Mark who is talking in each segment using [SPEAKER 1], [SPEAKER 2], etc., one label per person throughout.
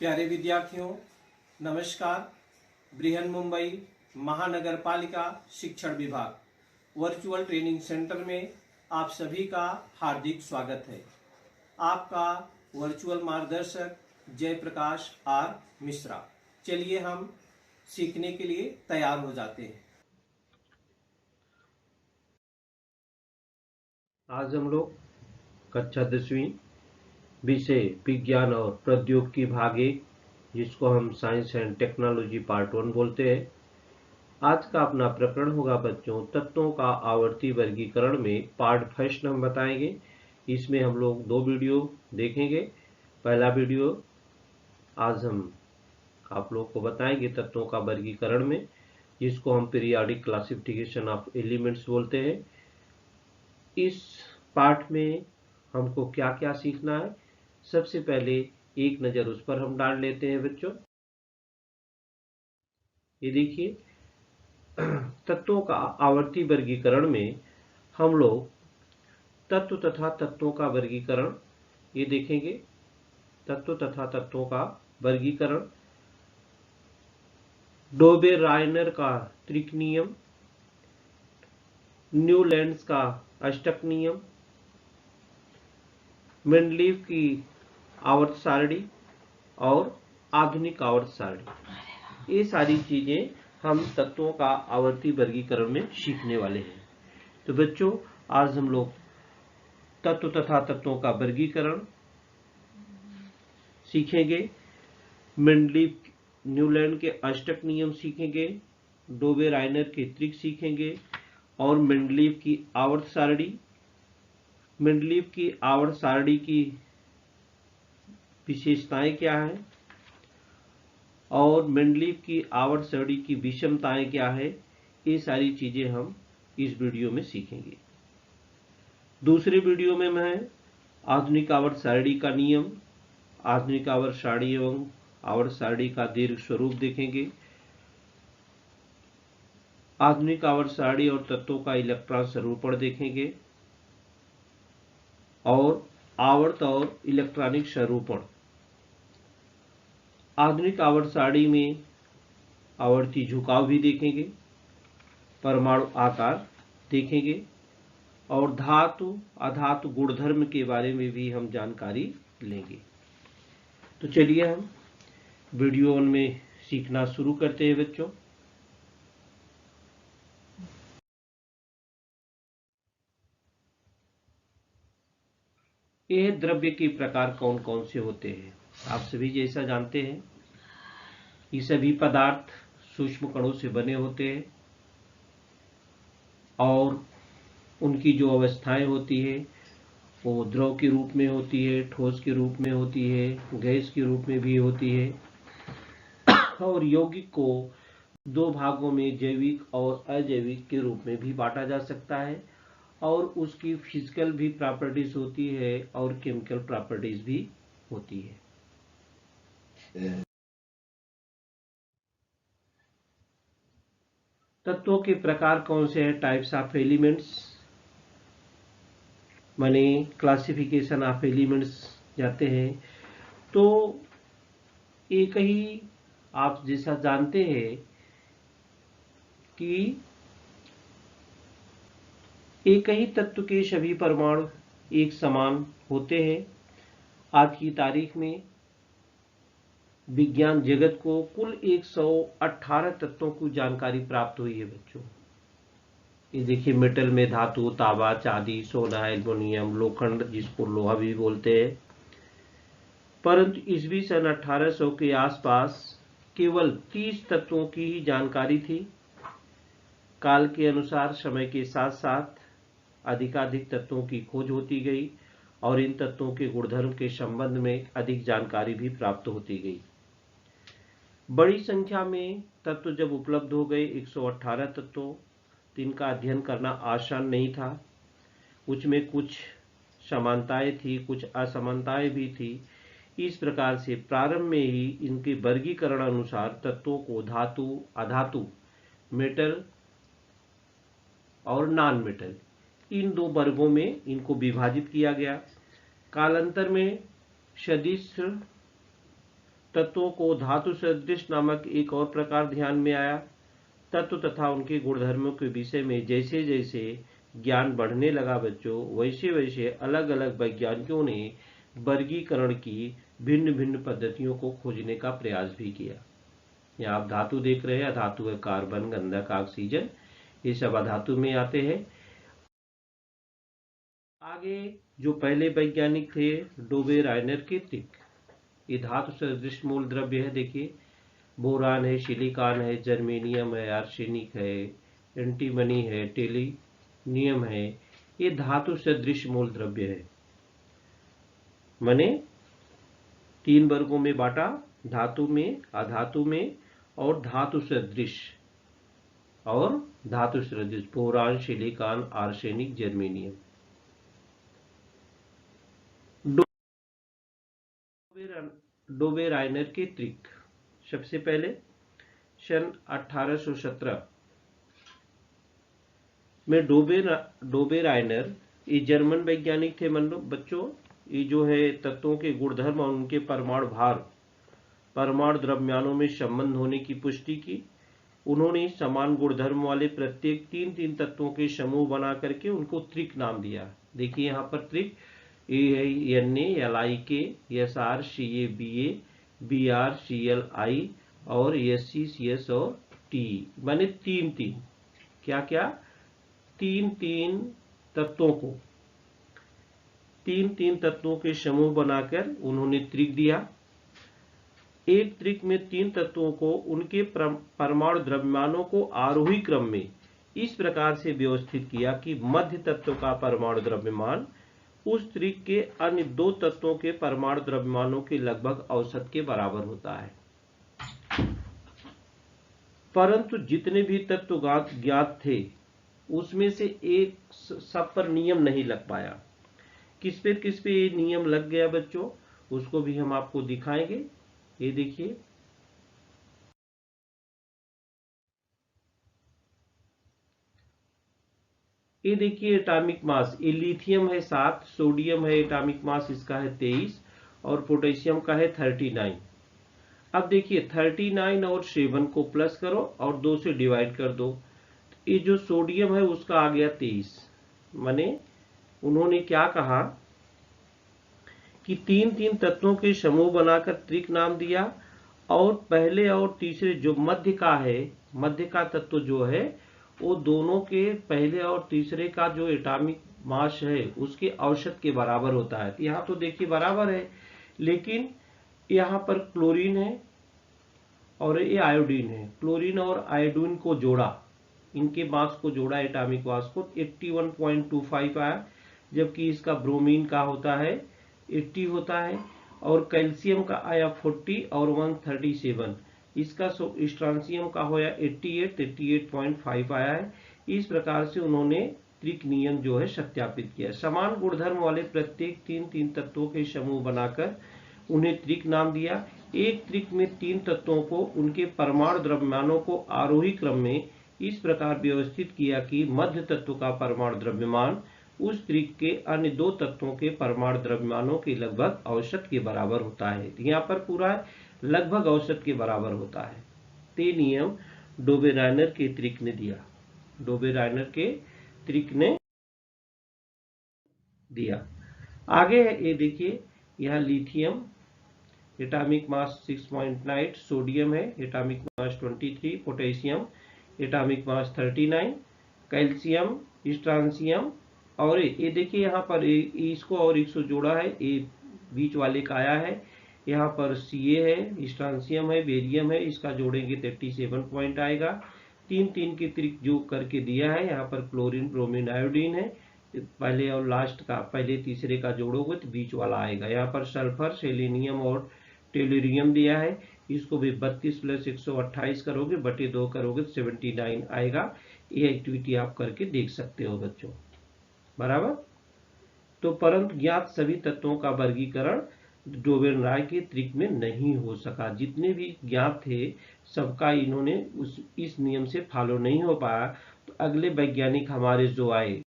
[SPEAKER 1] प्यारे विद्यार्थियों, नमस्कार। बृहन मुंबई महानगर पालिका शिक्षण विभाग वर्चुअल ट्रेनिंग सेंटर में आप सभी का हार्दिक स्वागत है। आपका वर्चुअल मार्गदर्शक जयप्रकाश आर मिश्रा। चलिए हम सीखने के लिए तैयार हो जाते हैं।
[SPEAKER 2] आज हम लोग कक्षा 10वीं विषय विज्ञान और प्रौद्योगिकी भाग 1, जिसको हम साइंस एंड टेक्नोलॉजी पार्ट 1 बोलते हैं। आज का अपना प्रकरण होगा बच्चों तत्वों का आवर्ती वर्गीकरण में पार्ट फर्स्ट हम बताएंगे। इसमें हम लोग 2 वीडियो देखेंगे। पहला वीडियो आज हम आप लोग को बताएंगे तत्वों का वर्गीकरण में, जिसको हम पीरियोडिक क्लासिफिकेशन ऑफ एलिमेंट्स बोलते हैं। इस पार्ट में हमको क्या क्या सीखना है, सबसे पहले एक नज़र उस पर हम डाल लेते हैं बच्चों। ये देखिए, तत्वों का आवर्ती वर्गीकरण में हम लोग तत्व तथा तत्वों का वर्गीकरण ये देखेंगे। तत्व तथा तत्वों का वर्गीकरण, डोबेरायनर का त्रिक नियम, न्यूलैंड्स का अष्टक नियम, मेंडलीव की आवर्त सारणी और आधुनिक आवर्त सारणी, ये सारी चीजें हम तत्वों का आवर्ती वर्गीकरण में सीखने वाले हैं। तो बच्चों, आज हम लोग तत्व तथा तत्वों का वर्गीकरण सीखेंगे, मेंडलीव न्यूलैंड के अष्टक नियम सीखेंगे, डोबेरायनर के त्रिक सीखेंगे और मेंडलीव की आवर्त सारणी। मेंडलीव की आवर्त सारणी की विशेषताएं क्या है और मेंडलीव की आवर्त सारणी की विषमताएं क्या है, ये सारी चीजें हम इस वीडियो में सीखेंगे। दूसरे वीडियो में मैं आधुनिक आवर्त सारणी का नियम, आधुनिक आवर्त सारणी एवं आवर्त सारणी का दीर्घ स्वरूप देखेंगे। आधुनिक आवर्त सारणी और तत्वों का इलेक्ट्रॉन स्वरूपण देखेंगे और आवर्त और इलेक्ट्रॉनिक स्वरूपण। आधुनिक आवर्त सारणी में आवर्ती झुकाव भी देखेंगे, परमाणु आकार देखेंगे और धातु अधातु गुणधर्म के बारे में भी हम जानकारी लेंगे। तो चलिए हम वीडियो 1 में सीखना शुरू करते हैं बच्चों। यह द्रव्य के प्रकार कौन कौन से होते हैं, आप सभी जैसा जानते हैं। ये सभी पदार्थ सूक्ष्म कणों से बने होते हैं और उनकी जो अवस्थाएं होती है वो द्रव के रूप में होती है, ठोस के रूप में होती है, गैस के रूप में भी होती है। और यौगिक को 2 भागों में जैविक और अजैविक के रूप में भी बांटा जा सकता है और उसकी फिजिकल भी प्रॉपर्टीज होती है और केमिकल प्रॉपर्टीज भी होती है। तत्वों के प्रकार कौन से हैं, टाइप्स ऑफ एलिमेंट्स, माने क्लासिफिकेशन ऑफ एलिमेंट्स जाते हैं। तो एक ही आप जैसा जानते हैं कि एक ही तत्व के सभी परमाणु एक समान होते हैं। आज की तारीख में विज्ञान जगत को कुल 118 तत्वों की जानकारी प्राप्त हुई है बच्चों। ये देखिए, मेटल में धातु, तांबा, चांदी, सोना, एल्युमिनियम, लोखंड, जिसको लोहा भी बोलते हैं। परंतु ईस्वी सन 1800 के आसपास केवल 30 तत्वों की ही जानकारी थी। काल के अनुसार समय के साथ साथ अधिकाधिक तत्वों की खोज होती गई और इन तत्वों के गुणधर्म के संबंध में अधिक जानकारी भी प्राप्त होती गई। बड़ी संख्या में तत्व जब उपलब्ध हो गए, 118 तत्वों, इनका अध्ययन करना आसान नहीं था। उसमें कुछ समानताएं थी, कुछ असमानताएं भी थी। इस प्रकार से प्रारंभ में ही इनके वर्गीकरण अनुसार तत्वों को धातु, अधातु, मेटल और नॉन मेटल, इन 2 वर्गों में इनको विभाजित किया गया। कालांतर में सदिश तत्वों को धातु सदृश नामक एक और प्रकार ध्यान में आया। तत्व तथा उनके गुणधर्मों के विषय में जैसे जैसे ज्ञान बढ़ने लगा बच्चों, वैसे वैसे अलग अलग वैज्ञानिकों ने वर्गीकरण की भिन्न भिन्न पद्धतियों को खोजने का प्रयास भी किया। यहाँ आप धातु देख रहे हैं, धातु है कार्बन, गंधक, ऑक्सीजन, ये सब अधातु में आते हैं। आगे जो पहले वैज्ञानिक थे डोबे रायनर के त्रिक, ये धातु सदृश मूल द्रव्य है। देखिए बोरान है, सिलिकॉन है, जर्मेनियम है, आर्सेनिक है, एंटीमनी है, टेलिनियम है, ये धातु सदृश मूल द्रव्य है। मैंने 3 वर्गों में बांटा, धातु में, अधातु में और धातु सदृश। और धातु सदृश boron, silicon, arsenic, germanium. Dobereiner के त्रिक, सबसे पहले सन 1817 में डोबे रायनर, ये जर्मन वैज्ञानिक थे बच्चों। ये जो है तत्वों के गुणधर्म और उनके परमाणु भार, परमाणु द्रव्यमानों में संबंध होने की पुष्टि की। उन्होंने समान गुणधर्म वाले प्रत्येक 3 तत्वों के समूह बना करके उनको त्रिक नाम दिया। देखिए यहाँ पर त्रिक Na, Li, Sr, Ca, Ba, Br, Cl, और Sc, Cs और T, माने 3 क्या क्या 3 तत्वों को 3 तत्वों के समूह बनाकर उन्होंने त्रिक दिया। एक त्रिक में 3 तत्वों को उनके परमाणु द्रव्यमानों को आरोही क्रम में इस प्रकार से व्यवस्थित किया कि मध्य तत्व का परमाणु द्रव्यमान उस त्रिक के अन्य 2 तत्वों के परमाणु द्रव्यमानों के लगभग औसत के बराबर होता है। परंतु जितने भी तत्व ज्ञात थे उसमें से एक सब पर नियम नहीं लग पाया। किस पे ये नियम लग गया बच्चों, उसको भी हम आपको दिखाएंगे। ये देखिए एटॉमिक मास, ये लिथियम है 7, सोडियम है एटॉमिक मास इसका है 23 और पोटेशियम का है 39। अब देखिए 39 और 7 को प्लस करो और 2 से डिवाइड कर दो। ये जो सोडियम है उसका आ गया 23। माने उन्होंने क्या कहा कि 3 तत्वों के समूह बनाकर त्रिक नाम दिया और पहले और तीसरे जो मध्य का तत्व जो है वो दोनों के पहले और तीसरे का जो एटॉमिक मास है उसके औसत के बराबर होता है। यहाँ तो देखिए बराबर है, लेकिन यहाँ पर क्लोरीन है और ये आयोडीन है। क्लोरीन और आयोडीन को जोड़ा, इनके मास को जोड़ा, एटॉमिक मास को 81.25 आया, जबकि इसका ब्रोमीन का होता है 80 होता है और कैल्शियम का आया 40 और 137। इसका स्ट्रांसियम का होया 88.5 आया है। इस प्रकार से उन्होंने त्रिक नियम जो है सत्यापित किया। समान गुणधर्म वाले प्रत्येक 3 तत्वों के समूह बनाकर उन्हें त्रिक नाम दिया। एक त्रिक में 3 तत्वों को उनके परमाणु द्रव्यमानों को आरोही क्रम में इस प्रकार व्यवस्थित किया कि मध्य तत्व का परमाणु द्रव्यमान उस त्रिक के अन्य 2 तत्वों के परमाणु द्रव्यमानों के लगभग औसत के बराबर होता है। यहाँ पर पूरा लगभग औसत के बराबर होता है। ते नियम डोबे रायनर के त्रिक ने दिया, डोबे रायनर के त्रिक ने दिया। आगे है ये देखिए, यहाँ लिथियम एटॉमिक मास 6.9, सोडियम है atomic mass 23, potassium atomic mass 39, calcium, strontium और ये देखिए यहाँ पर इसको और 100 जोड़ा है, ये बीच वाले का आया है। यहाँ पर Ca है, स्ट्रांसियम है, बेरियम है, इसका जोड़ेंगे तो 87 पॉइंट आएगा। 3 के त्रिक जो करके दिया है। यहाँ पर क्लोरीन, ब्रोमीन, आयोडीन है, पहले और लास्ट का, पहले तीसरे का जोड़ोगे तो बीच वाला आएगा। यहाँ पर सल्फर, सेलेनियम और टेलुरियम दिया है, इसको भी 32 + 128 करोगे बटे 2 करोगे तो 79 आएगा। ये एक्टिविटी आप करके देख सकते हो बच्चों, बराबर। तो परंतु ज्ञात सभी तत्वों का वर्गीकरण डोबे रायनर के त्रिक में नहीं हो सका। जितने भी ज्ञात थे सबका इन्होंने इस नियम से फॉलो नहीं हो पाया। तो अगले वैज्ञानिक हमारे जो आए,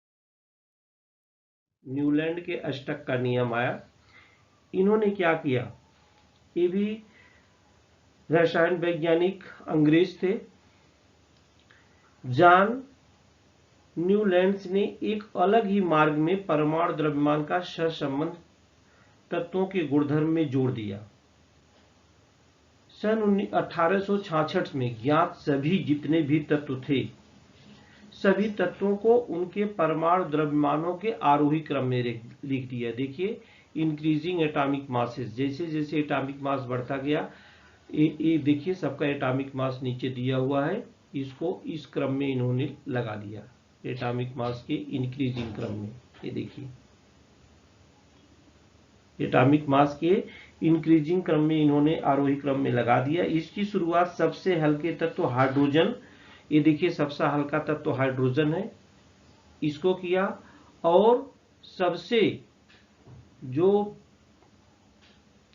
[SPEAKER 2] न्यूलैंड के अष्टक का नियम आया। इन्होंने क्या किया, ये भी रसायन वैज्ञानिक अंग्रेज थे। जॉन न्यूलैंड्स ने एक अलग ही मार्ग में परमाणु द्रव्यमान का सहसंबंध तत्वों के गुणधर्म में जोड़ दिया। सन 1866 में ज्ञात सभी जितने भी तत्व थे, सभी तत्वों को उनके परमाणु द्रव्यमानों के आरोही क्रम में लिख दिया। देखिए, इंक्रीजिंग एटॉमिक मासेस, जैसे जैसे एटॉमिक मास बढ़ता गया, ये देखिए सबका एटॉमिक मास नीचे दिया हुआ है, इसको इस क्रम में इन्होंने लगा दिया, एटॉमिक मास के इंक्रीजिंग क्रम में। ये देखिए एटॉमिक मास के इंक्रीजिंग क्रम में इन्होंने आरोही क्रम में लगा दिया। इसकी शुरुआत सबसे हल्के तत्व हाइड्रोजन, ये देखिए सबसे हल्का तत्व हाइड्रोजन है, इसको किया। और सबसे जो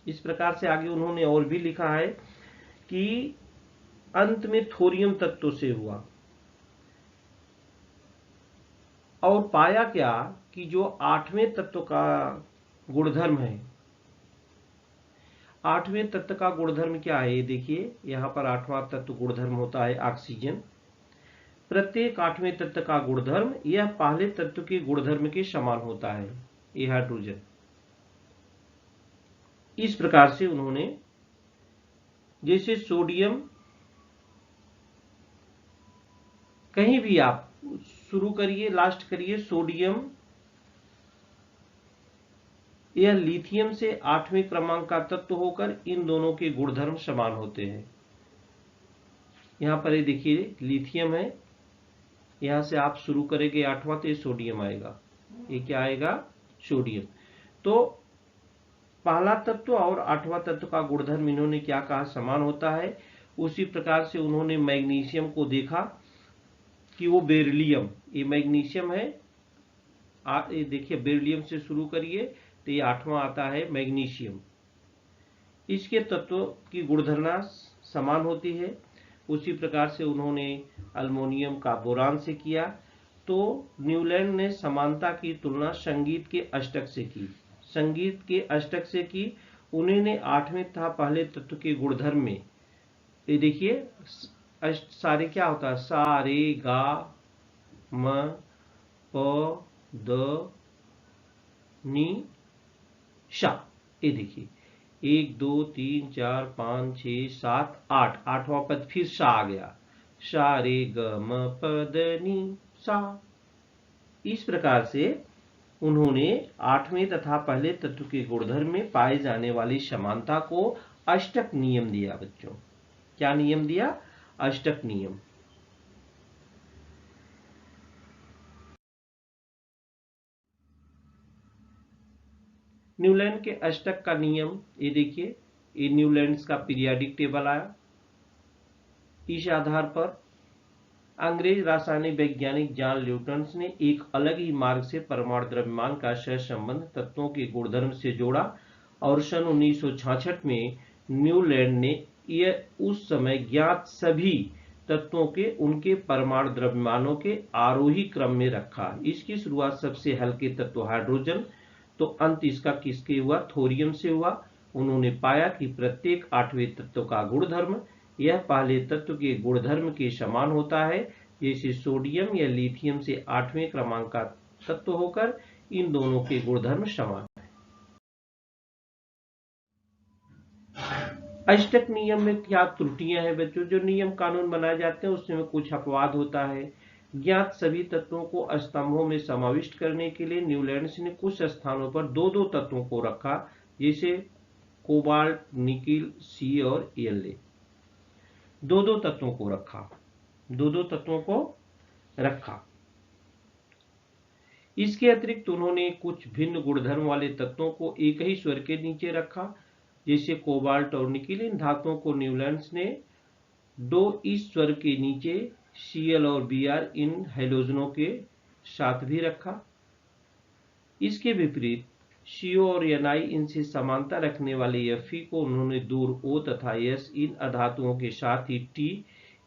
[SPEAKER 2] इस प्रकार से आगे उन्होंने और भी लिखा है कि अंत में थोरियम तत्व से हुआ। और पाया क्या कि जो 8वें तत्व का गुणधर्म है, 8वें तत्व का गुणधर्म क्या है, ये देखिए यहां पर 8वां तत्व गुणधर्म होता है ऑक्सीजन। प्रत्येक 8वें तत्व का गुणधर्म यह पहले तत्व के गुणधर्म के समान होता है, ये हाइड्रोजन। इस प्रकार से उन्होंने, जैसे सोडियम, कहीं भी आप शुरू करिए लास्ट करिए, सोडियम यह लिथियम से 8वें क्रमांक का तत्व होकर इन दोनों के गुणधर्म समान होते हैं। यहां पर ये देखिए लिथियम है, यहां से आप शुरू करेंगे 8वां तो ये सोडियम आएगा, ये क्या आएगा, सोडियम। तो पहला तत्व और 8वां तत्व का गुणधर्म इन्होंने क्या कहा, समान होता है। उसी प्रकार से उन्होंने मैग्नीशियम को देखा कि वो बेरिलियम, ये मैग्नीशियम है, ये देखिए बेरिलियम से शुरू करिए तो ये 8वां आता है मैग्नीशियम, इसके तत्व की गुणधर्मता समान होती है। उसी प्रकार से उन्होंने अल्मोनियम का बोरान से किया। तो न्यूलैंड ने समानता की तुलना संगीत के अष्टक से की, संगीत के अष्टक से की। उन्होंने 8वें तथा पहले तत्व के गुणधर्म में, ये देखिए सारे क्या होता है, सा रे गा म प द नी शा, ये देखिए 1 2 3 4 5 6 7 8, 8वां पद फिर सा आ गया, सा रे ग म प द नी सा। इस प्रकार से उन्होंने 8वें तथा पहले तत्व के गुणधर्म में पाए जाने वाली समानता को अष्टक नियम दिया। बच्चों क्या नियम दिया, अष्टक नियम। न्यूलैंड के अष्टक का नियम, ये देखिए ये न्यूलैंड्स का पीरियाडिक टेबल आया। इस आधार पर अंग्रेज रासायनिक वैज्ञानिक जॉन न्यूटन ने एक अलग ही मार्ग से परमाणु द्रव्यमान का सहसंबंध तत्वों के गुणधर्म से जोड़ा। और सन 1966 में न्यूलैंड ने यह उस समय ज्ञात सभी तत्वों के उनके परमाणु द्रव्यमानों के आरोही क्रम में रखा। इसकी शुरुआत सबसे हल्के तत्व हाइड्रोजन, तो अंत इसका किसके हुआ, थोरियम से हुआ। उन्होंने पाया कि प्रत्येक 8वें तत्व का गुणधर्म यह पहले तत्व के गुणधर्म के समान होता है, जैसे सोडियम या लिथियम से 8वें क्रमांक का तत्व होकर इन दोनों के गुणधर्म समान है। अष्टक नियम में क्या त्रुटियां हैं बच्चों, जो नियम कानून बनाए जाते हैं उसमें कुछ अपवाद होता है। ज्ञात सभी तत्वों को स्तंभों में समाविष्ट करने के लिए न्यूलैंड्स ने कुछ स्थानों पर दो दो तत्वों को रखा, जैसे कोबाल्ट, निकिल, सी और एल, दो दो तत्वों को रखा, दो दो तत्वों को रखा। इसके अतिरिक्त उन्होंने कुछ भिन्न गुणधर्म वाले तत्वों को एक ही स्वर के नीचे रखा, जैसे कोबाल्ट और निकिल। इन धातुओं को न्यूलैंड्स ने दो इस स्वर के नीचे Cl और Br इन हैलोजनों के साथ भी रखा। इसके विपरीत CO और Ni इनसे समानता रखने वाले Fe को उन्होंने दूर O तथा S इन अधातुओं के साथ ही T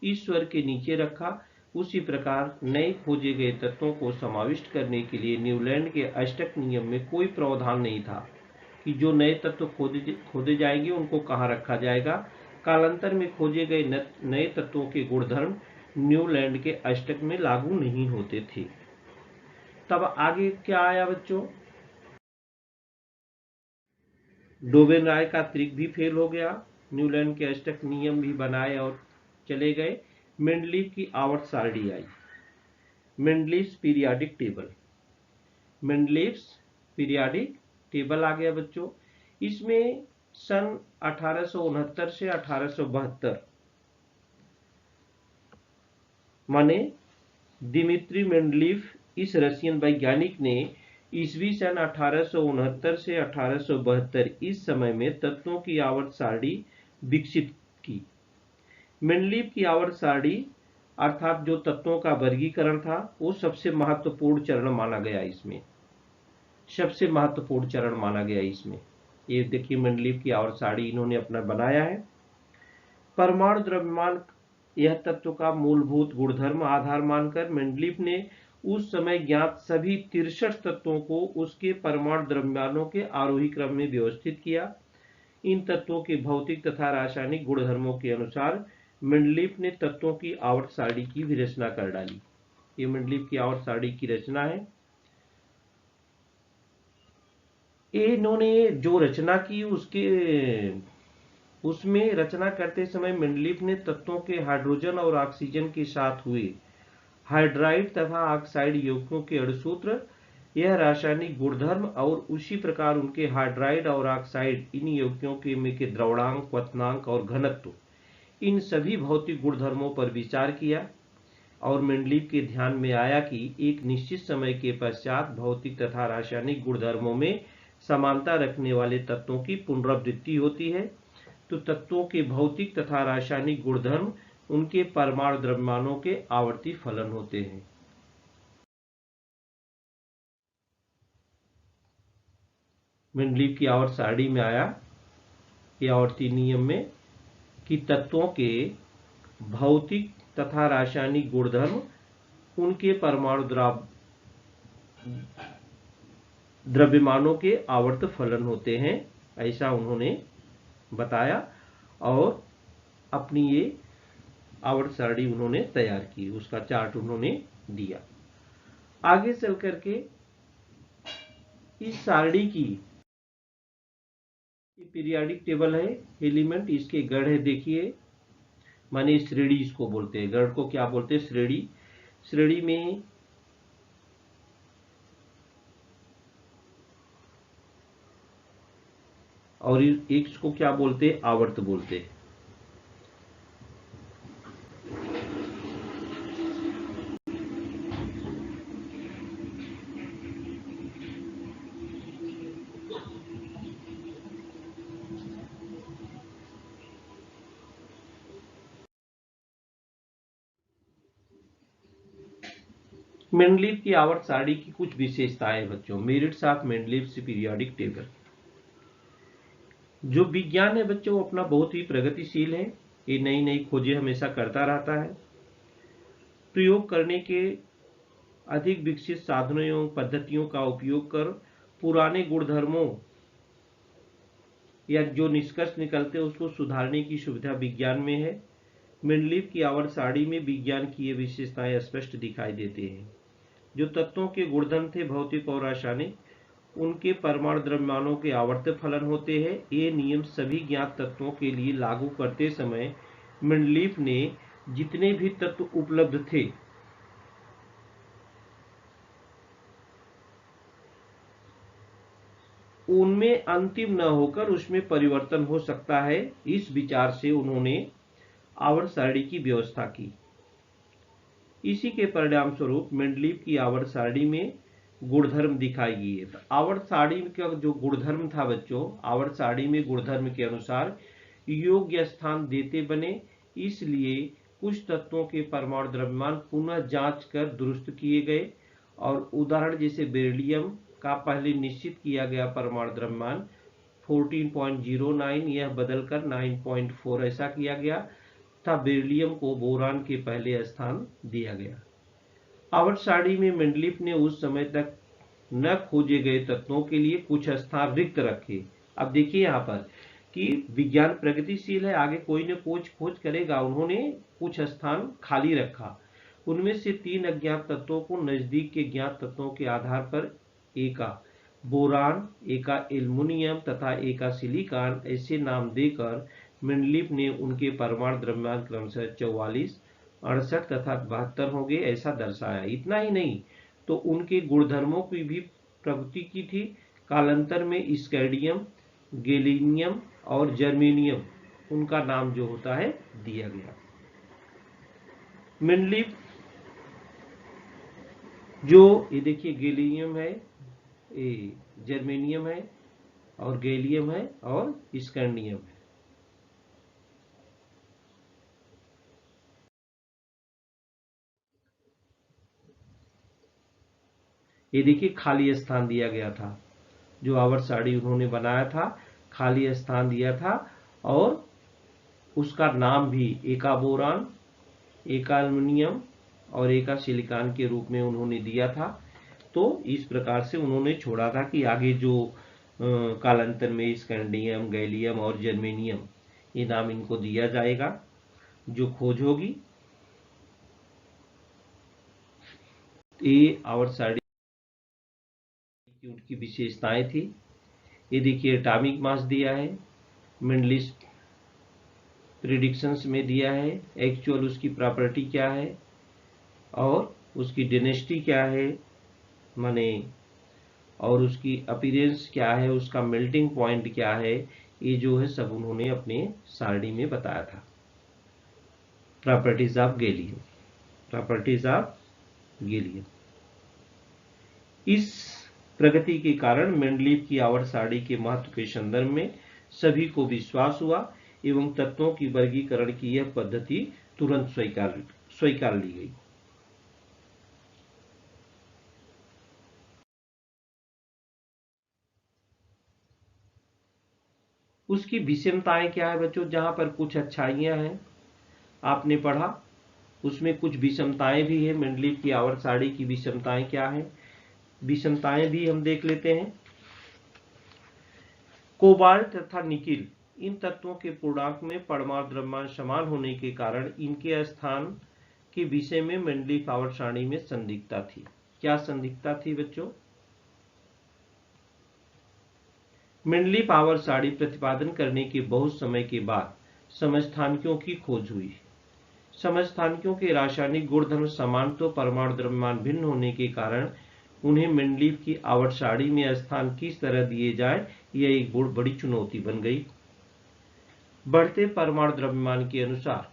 [SPEAKER 2] इस स्वर के नीचे रखा। उसी प्रकार नए खोजे गए तत्वों को समाविष्ट करने के लिए न्यूलैंड के अष्टक नियम में कोई प्रावधान नहीं था कि जो नए तत्व खोदे जाएंगे उनको कहाँ रखा जाएगा। कालांतर में खोजे गए नए तत्वों के गुणधर्म न्यूलैंड के अष्टक में लागू नहीं होते थे। तब आगे क्या आया बच्चों? डोबेन-राय का ट्रिक भी फेल हो गया, न्यूलैंड के अष्टक नियम भी बनाए और चले गए। मेंडलीफ की आवर्त सारणी आई, Mendeleev's periodic table. Mendeleev's periodic table आ गया बच्चों। इसमें सन 1869 से 1872 माने दिमित्री मेंडलीफ इस रशियन वैज्ञानिक ने ईस्वी सन 1869 से 1872 इस समय में तत्वों की आवर्त सारणी विकसित की। मेंडलीफ की आवर्त सारणी अर्थात जो तत्वों का वर्गीकरण था वो सबसे महत्वपूर्ण चरण माना गया इसमें, सबसे महत्वपूर्ण चरण माना गया इसमें। ये देखिए मेंडलीफ की आवर्त सारणी इन्होंने अपना बनाया है। परमाणु द्रव्यमान यह तत्व का मूलभूत गुणधर्म आधार मानकर मेंडलीफ ने उस समय ज्ञात सभी 63 तत्वों को उसके परमाणु द्रव्यमानों के आरोही क्रम में व्यवस्थित किया। इन तत्वों के भौतिक तथा रासायनिक गुणधर्मों के अनुसार मेंडलीफ ने तत्वों की आवर्त सारणी की भी रचना कर डाली। ये मेंडलीफ की आवर्त सारणी की रचना है। इन्होंने जो रचना की उसमें रचना करते समय मेंडलीफ ने तत्वों के हाइड्रोजन और ऑक्सीजन के साथ हुए हाइड्राइड तथा ऑक्साइड यौगिकों के अणुसूत्र, यह रासायनिक गुणधर्म और उसी प्रकार उनके हाइड्राइड और ऑक्साइड इन यौगिकों के द्रवणांक, क्वथनांक और घनत्व, इन सभी भौतिक गुणधर्मों पर विचार किया और मेंडलीफ के ध्यान में आया कि एक निश्चित समय के पश्चात भौतिक तथा रासायनिक गुणधर्मों में समानता रखने वाले तत्वों की पुनरावृत्ति होती है, तो तत्वों के भौतिक तथा रासायनिक गुणधर्म उनके परमाणु द्रव्यमानों के आवर्ती फलन होते हैं। मेंडलीफ की आवर्त सारणी में आया ये आवर्ती नियम में कि तत्वों के भौतिक तथा रासायनिक गुणधर्म उनके परमाणु द्रव्यमानों के आवर्त फलन होते हैं, ऐसा उन्होंने बताया और अपनी ये आवर्त सारणी उन्होंने तैयार की, उसका चार्ट उन्होंने दिया। आगे चल करके इस सारणी की पीरियाडिक टेबल है, एलिमेंट इसके गण है, देखिए माने श्रेणी इसको बोलते हैं, गण को क्या बोलते हैं? श्रेणी। श्रेणी में और एक को क्या बोलते हैं? आवर्त बोलते हैं। मेंडलीफ की आवर्त सारणी की कुछ विशेषताएं बच्चों, merits of Mendeleev periodic table. जो विज्ञान है बच्चों वो अपना बहुत ही प्रगतिशील है, ये नई नई खोजें हमेशा करता रहता है। प्रयोग करने के अधिक विकसित साधनों एवं पद्धतियों का उपयोग कर पुराने गुणधर्मों या जो निष्कर्ष निकलते हैं उसको सुधारने की सुविधा विज्ञान में है। मेंडलीफ की आवर्त सारणी में विज्ञान की ये विशेषताएं स्पष्ट दिखाई देते हैं। जो तत्वों के गुणधर्म थे भौतिक और रासायनिक, उनके परमाणु द्रव्यमानों के आवर्त फलन होते हैं। ये नियम सभी ज्ञात तत्वों के लिए लागू करते समय मेंडलीफ ने जितने भी तत्व उपलब्ध थे उनमें अंतिम न होकर उसमें परिवर्तन हो सकता है, इस विचार से उन्होंने आवर्त सारणी की व्यवस्था की। इसी के परिणाम स्वरूप मेंडलीफ की आवर्त सारणी में गुणधर्म दिखाई गई है। आवर्त सारणी का जो गुणधर्म था बच्चों, आवर्त सारणी में गुणधर्म के अनुसार योग्य स्थान देते बने, इसलिए कुछ तत्वों के परमाणु द्रव्यमान पुनः जांच कर दुरुस्त किए गए और उदाहरण जैसे बेरिलियम का पहले निश्चित किया गया परमाणु द्रव्यमान 14.09 यह बदलकर 9.4 ऐसा किया गया था। बेरिलियम को बोरान के पहले स्थान दिया गया। आवर्त सारणी में मेंडलीफ ने उस समय तक न खोजे गए तत्वों के लिए कुछ स्थान रिक्त रखे। अब देखिए यहाँ पर कि विज्ञान प्रगतिशील है, आगे कोई न कोई खोज करेगा। उन्होंने कुछ स्थान खाली रखा, उनमें से 3 अज्ञात तत्वों को नजदीक के ज्ञात तत्वों के आधार पर एका बोरान, एका एल्युमिनियम तथा एका सिलिकॉन ऐसे नाम देकर मेंडलीफ ने उनके परमाणु द्रव्यमान क्रमशः 44, 68 तथा 72 होंगे ऐसा दर्शाया। इतना ही नहीं तो उनके गुणधर्मों की भी प्रकृति की थी। कालांतर में स्कैंडियम, गैलियम और जर्मेनियम उनका नाम जो होता है दिया गया। मेंडलीफ जो ये देखिए गैलियम है, ये जर्मेनियम है और गैलियम है और स्कैंडियम है। ये देखिए खाली स्थान दिया गया था, जो आवर्त सारणी उन्होंने बनाया था खाली स्थान दिया था और उसका नाम भी एका बोरान, एका एल्युमिनियम और एका सिलिकॉन के रूप में उन्होंने दिया था। तो इस प्रकार से उन्होंने छोड़ा था कि आगे जो कालांतर में स्कैंडियम, गैलियम और जर्मेनियम ये नाम इनको दिया जाएगा जो खोज होगी। ये आवर्त सारणी की उनकी विशेषताएं थी। ये देखिए एटॉमिक मास दिया है, मेंडलीफ प्रिडिक्शंस में दिया है, एक्चुअल उसकी प्रॉपर्टी क्या है और उसकी डेंसिटी क्या है माने, और उसकी अपीयरेंस क्या है, उसका मेल्टिंग पॉइंट क्या है, ये जो है सब उन्होंने अपने सारणी में बताया था। Properties of gallium, properties of gallium. इस प्रगति के कारण मेंडलीफ की आवर्त सारणी के महत्व के संदर्भ में सभी को विश्वास हुआ एवं तत्वों की वर्गीकरण की यह पद्धति तुरंत स्वीकार ली गई। उसकी विषमताएं क्या है बच्चों? जहां पर कुछ अच्छाइयां हैं आपने पढ़ा, उसमें कुछ विषमताएं भी है। मेंडलीफ की आवर्त सारणी की विषमताएं क्या है, विषमताएं भी हम देख लेते हैं। कोबाल्ट तथा निकिल इन तत्वों के पूर्णांक में परमाणु द्रव्यमान समान होने के कारण इनके स्थान के विषय में मेंडलीफ आवर्त सारणी में संदिग्धता थी। क्या संदिग्धता थी बच्चों? मेंडलीफ आवर्त सारणी प्रतिपादन करने के बहुत समय के बाद समस्थानिकों की खोज हुई। समस्थानिकों के रासायनिक गुणधर्म समान तो परमाणु द्रव्यमान भिन्न होने के कारण उन्हें मेंडलीफ की आवर्त सारणी में स्थान किस तरह दिए जाए, यह एक बड़ी चुनौती बन गई। बढ़ते परमाणु द्रव्यमान के अनुसार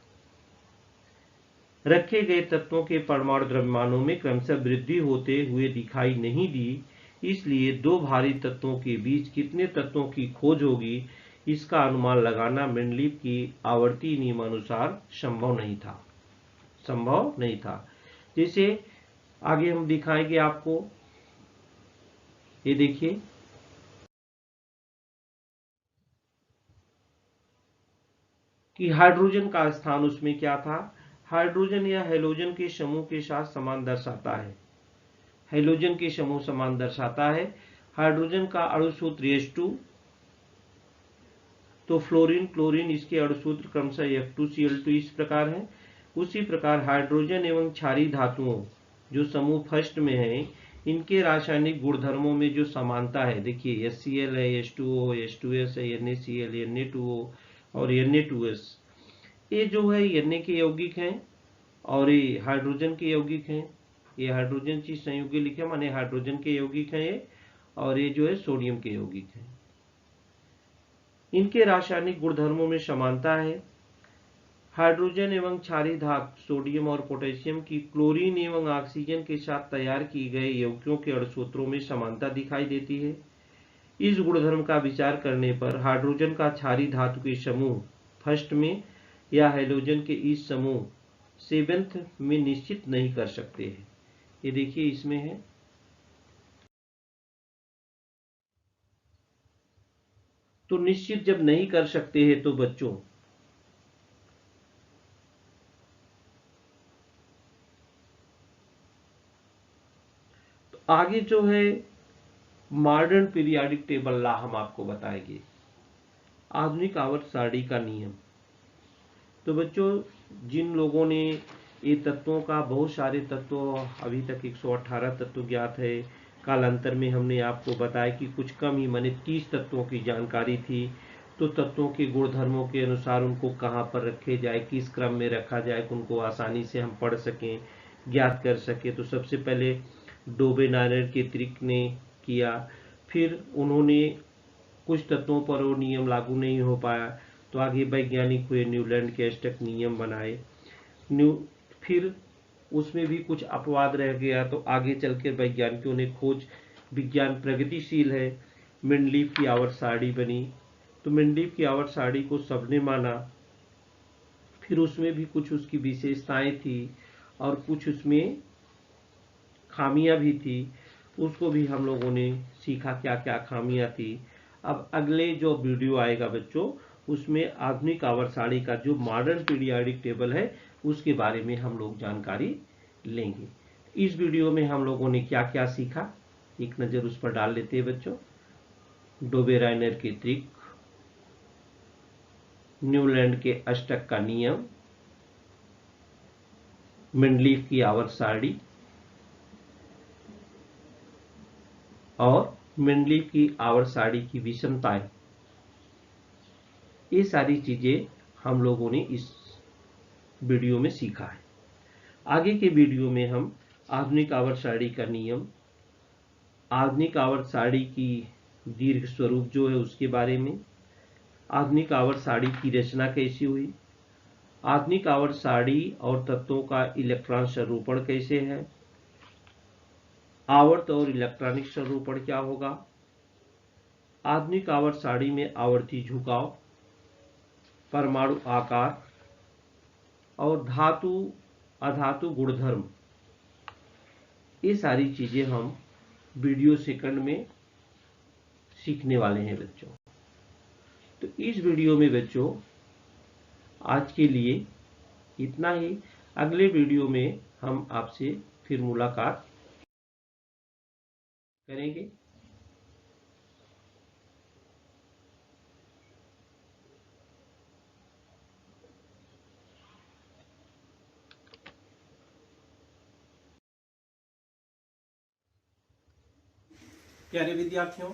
[SPEAKER 2] रखे गए तत्वों के परमाणु द्रव्यमानों में क्रमशः वृद्धि होते हुए दिखाई नहीं दी, इसलिए दो भारी तत्वों के बीच कितने तत्वों की खोज होगी इसका अनुमान लगाना मेंडलीफ की आवर्ती नियमानुसार संभव नहीं था। जैसे आगे हम दिखाएंगे आपको, ये देखिए कि हाइड्रोजन का स्थान उसमें क्या था। हाइड्रोजन या हेलोजन के समूह के साथ समान दर्शाता है, हेलोजन के समूह समान दर्शाता है। हाइड्रोजन का अणु सूत्र H2, तो फ्लोरीन, क्लोरीन इसके अणु सूत्र क्रमशः F2Cl2 इस प्रकार है। उसी प्रकार हाइड्रोजन एवं क्षारीय धातुओं जो समूह फर्स्ट में है, इनके रासायनिक गुणधर्मों में जो समानता है, देखिए HCl है, H2O, H2S है, NaCl, Na2O और Na2S, ये जो है Na के यौगिक हैं और ये हाइड्रोजन के यौगिक हैं। ये हाइड्रोजन की संयुगी लिखे माने हाइड्रोजन के यौगिक हैं ये, और ये जो है सोडियम के यौगिक हैं। इनके रासायनिक गुणधर्मों में समानता है। हाइड्रोजन एवं क्षारीय धातु सोडियम और पोटेशियम की क्लोरीन एवं ऑक्सीजन के साथ तैयार किए गए यौगिकों के अणुसूत्रों में समानता दिखाई देती है। इस गुणधर्म का विचार करने पर हाइड्रोजन का क्षारीय धातु के समूह फर्स्ट में या हेलोजन के इस समूह सेवेंथ में निश्चित नहीं कर सकते हैं। ये देखिए इसमें है, तो निश्चित जब नहीं कर सकते हैं तो बच्चों तो आगे जो है मॉडर्न पीरियोडिक टेबल लॉ हम आपको बताएंगे। आधुनिक आवर्त सारणी का नियम। तो बच्चों, जिन लोगों ने ये तत्वों का, बहुत सारे तत्व अभी तक 118 तत्व ज्ञात है, कालांतर में हमने आपको बताया कि कुछ कम ही, माने 30 तत्वों की जानकारी थी। तो तत्वों के गुणधर्मों के अनुसार उनको कहाँ पर रखे जाए, किस क्रम में रखा जाए, उनको आसानी से हम पढ़ सकें, ज्ञात कर सकें। तो सबसे पहले डोबे-नायरर के त्रिक ने किया। फिर उन्होंने कुछ तत्वों पर वो नियम लागू नहीं हो पाया, तो आगे वैज्ञानिक हुए, न्यूलैंड के अष्टक नियम बनाए। फिर उसमें भी कुछ अपवाद रह गया, तो आगे चल के वैज्ञानिकों ने खोज, विज्ञान प्रगतिशील है, मेंडलीव की आवर्त सारणी बनी। तो मेंडलीव की आवर्त सारणी को सबने माना। फिर उसमें भी कुछ उसकी विशेषताएं थी और कुछ उसमें खामियां भी थी, उसको भी हम लोगों ने सीखा क्या क्या खामियां थी। अब अगले जो वीडियो आएगा बच्चों, उसमें आधुनिक आवर्त सारणी का जो मॉडर्न पीरियोडिक टेबल है उसके बारे में हम लोग जानकारी लेंगे। इस वीडियो में हम लोगों ने क्या क्या सीखा, एक नज़र उस पर डाल लेते हैं बच्चों। डोबे-रायनर के त्रिक, न्यूलैंड के अष्टक का नियम, मेंडलीव की आवर्त सारणी और मेंडलीव की आवर्त सारणी की विषमताएं, ये सारी चीजें हम लोगों ने इस वीडियो में सीखा है। आगे के वीडियो में हम आधुनिक आवर्त सारणी का नियम, आधुनिक आवर्त सारणी की दीर्घ स्वरूप जो है उसके बारे में, आधुनिक आवर्त सारणी की रचना कैसी हुई, आधुनिक आवर्त सारणी और तत्वों का इलेक्ट्रॉन स्वरूपण कैसे है, आवर्त और इलेक्ट्रॉनिक स्वरूपण क्या होगा, आधुनिक आवर्त सारणी में आवर्ती झुकाव, परमाणु आकार और धातु अधातु गुणधर्म, ये सारी चीजें हम वीडियो सेकंड में सीखने वाले हैं बच्चों। तो इस वीडियो में बच्चों आज के लिए इतना ही। अगले वीडियो में हम आपसे फिर मुलाकात करेंगे।
[SPEAKER 1] प्यारे विद्यार्थियों,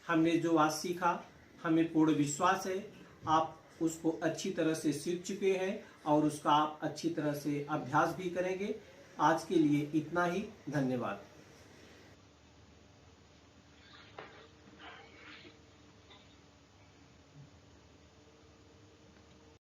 [SPEAKER 1] हमने जो आज सीखा, हमें पूर्ण विश्वास है आप उसको अच्छी तरह से सीख चुके हैं और उसका आप अच्छी तरह से अभ्यास भी करेंगे। आज के लिए इतना ही। धन्यवाद।